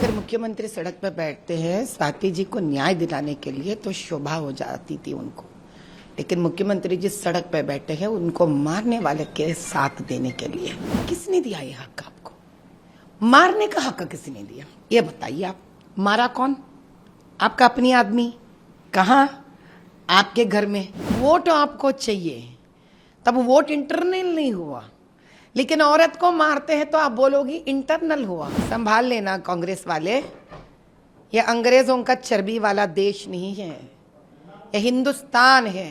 अगर मुख्यमंत्री सड़क पर बैठते हैं स्वाति जी को न्याय दिलाने के लिए तो शोभा हो जाती थी उनको, लेकिन मुख्यमंत्री जी सड़क पर बैठे हैं उनको मारने वाले के साथ देने के लिए। किसने दिया ये हक आपको? मारने का हक किसने दिया ये बताइए। आप मारा कौन? आपका अपनी आदमी? कहाँ? आपके घर में। वोट आपको चाहिए, तब वोट इंटरनल नहीं हुआ, लेकिन औरत को मारते हैं तो आप बोलोगी इंटरनल हुआ। संभाल लेना कांग्रेस वाले, ये अंग्रेजों का चर्बी वाला देश नहीं है, ये हिंदुस्तान है,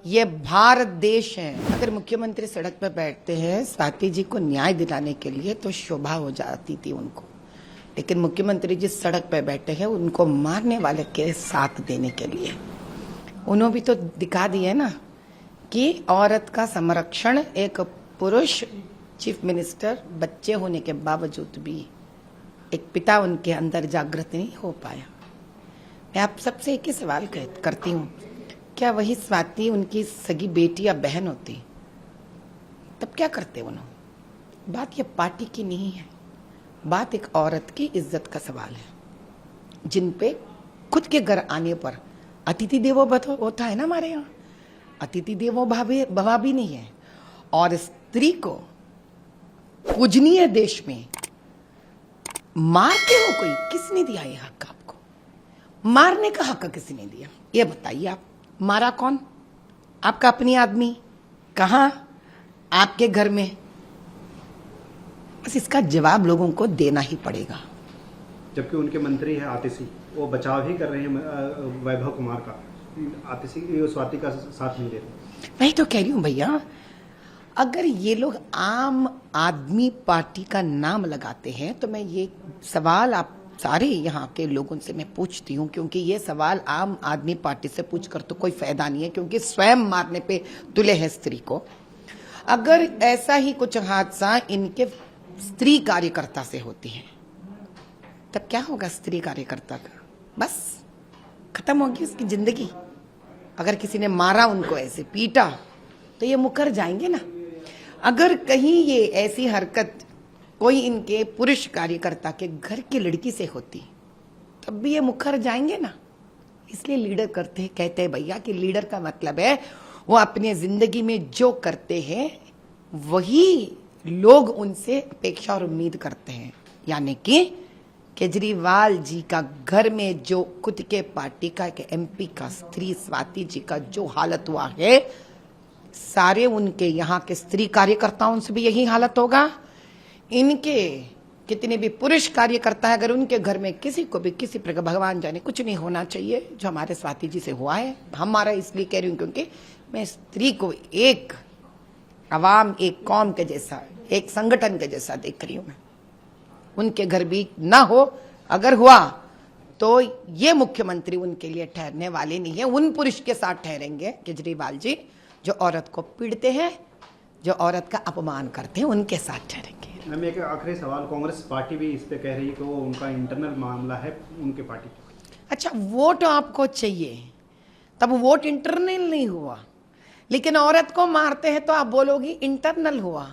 ये भारत देश है। अगर मुख्यमंत्री सड़क पर बैठते हैं स्वाति जी को न्याय दिलाने के लिए तो शोभा हो जाती थी उनको, लेकिन मुख्यमंत्री जी सड़क पर बैठे हैं उनको मारने वाले के साथ देने के लिए। उन्होंने भी तो दिखा दिया ना कि औरत का संरक्षण एक पुरुष चीफ मिनिस्टर बच्चे होने के बावजूद भी एक पिता उनके अंदर जागृत नहीं हो पाया। मैं आप सबसे एक ही सवाल करती हूँ, क्या वही स्वाति उनकी सगी बेटी या बहन होती तब क्या करते उन्होंने? बात ये पार्टी की नहीं है, बात एक औरत की इज्जत का सवाल है, जिन पे खुद के घर आने पर अतिथि देवो भव होता है ना हमारे यहाँ, अतिथि देवो भव भी नहीं है। और स्त्री को पूजनीय देश में मारते हो कोई, किसने दिया ये हक आपको? मारने का हक किसने दिया ये बताइए। आप मारा कौन? आपका अपनी आदमी? कहाँ? आपके घर में? बस इसका जवाब लोगों को देना ही पड़ेगा। जबकि उनके मंत्री है आतिशी, वो बचाव ही कर रहे हैं वैभव कुमार का, आतिशी स्वाति का साथ नहीं दे रहे। मैं तो कह रही हूं भैया, अगर ये लोग आम आदमी पार्टी का नाम लगाते हैं तो मैं ये सवाल आप सारे यहाँ के लोगों से मैं पूछती हूँ, क्योंकि ये सवाल आम आदमी पार्टी से पूछकर तो कोई फायदा नहीं है, क्योंकि स्वयं मारने पे तुले है स्त्री को। अगर ऐसा ही कुछ हादसा इनके स्त्री कार्यकर्ता से होती है तब क्या होगा स्त्री कार्यकर्ता का? बस खत्म होगी उसकी जिंदगी। अगर किसी ने मारा उनको, ऐसे पीटा, तो ये मुकर जाएंगे ना। अगर कहीं ये ऐसी हरकत कोई इनके पुरुष कार्यकर्ता के घर की लड़की से होती तब भी ये मुकर जाएंगे ना। इसलिए लीडर कहते हैं भैया कि लीडर का मतलब है वो अपने जिंदगी में जो करते हैं वही लोग उनसे अपेक्षा और उम्मीद करते हैं। यानी कि केजरीवाल जी का घर में जो खुद के पार्टी का एक एमपी का स्त्री स्वाति जी का जो हालत हुआ है, सारे उनके यहाँ के स्त्री कार्यकर्ताओं से भी यही हालत होगा। इनके कितने भी पुरुष कार्यकर्ता है, अगर उनके घर में किसी को भी किसी प्रकार, भगवान जाने, कुछ नहीं होना चाहिए जो हमारे स्वाति जी से हुआ है। हमारा इसलिए कह रही हूँ क्योंकि मैं स्त्री को एक अवाम, एक कौम के जैसा, एक संगठन के जैसा देख रही हूँ। मैं उनके घर भी ना हो, अगर हुआ तो ये मुख्यमंत्री उनके लिए ठहरने वाले नहीं है। उन पुरुष के साथ ठहरेंगे केजरीवाल जी जो औरत को पीड़ते हैं, जो औरत का अपमान करते हैं, उनके साथ ठहरेंगे। मैम एक आखिरी सवाल, कांग्रेस पार्टी भी इस पे कह रही है कि वो उनका इंटरनल मामला है उनके पार्टी। अच्छा, वोट आपको चाहिए, तब वोट इंटरनल नहीं हुआ, लेकिन औरत को मारते हैं तो आप बोलोगी इंटरनल हुआ।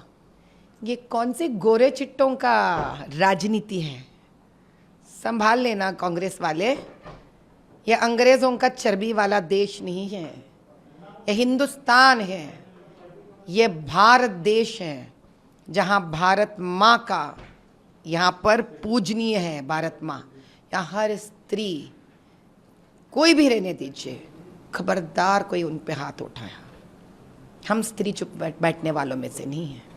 ये कौन से गोरे चिट्टों का राजनीति है? संभाल लेना कांग्रेस वाले, ये अंग्रेजों का चर्बी वाला देश नहीं है, ये हिंदुस्तान है, ये भारत देश है, जहां भारत माँ का यहाँ पर पूजनीय है। भारत माँ, यहाँ हर स्त्री, कोई भी रहने दीजिए, खबरदार कोई उन पे हाथ उठाया। हम स्त्री चुप बैठने वालों में से नहीं है।